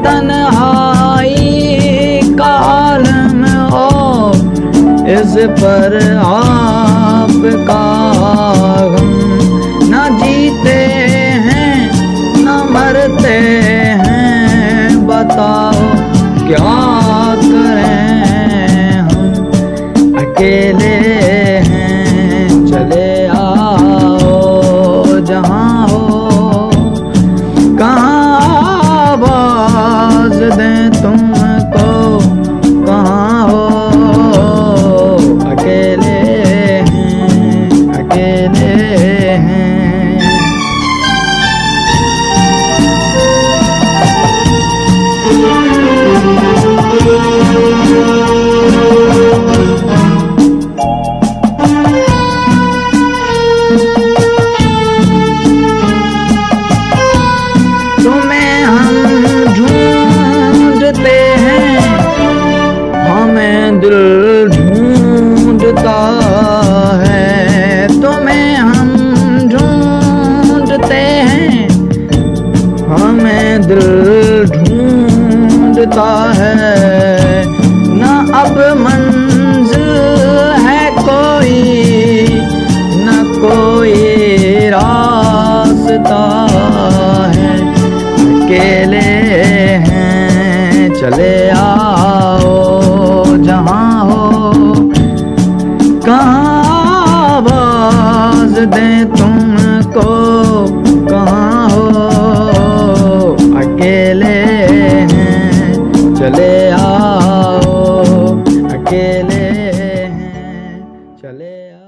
तन्हाई का आलम हो, इस पर आपका गम। न जीते हैं न मरते हैं, बताओ क्या करें हम। अकेले हैं चले आओ, जहाँ हो कहाँ आवाज दें तुमको, कहाँ हो। अकेले हैं अकेले हैं। तुम्हें हम ढूंढते हैं, हमें दिल ढूंढता है। तुम्हें हम ढूंढते हैं, हमें दिल ढूंढता है। न अब मंजिल है कोई, न कोई रास्ता है। अकेले हैं चले आओ, जहाँ हो कहाँ आवाज दें तुमको, कहाँ हो। अकेले हैं चले आओ, अकेले हैं चले आओ।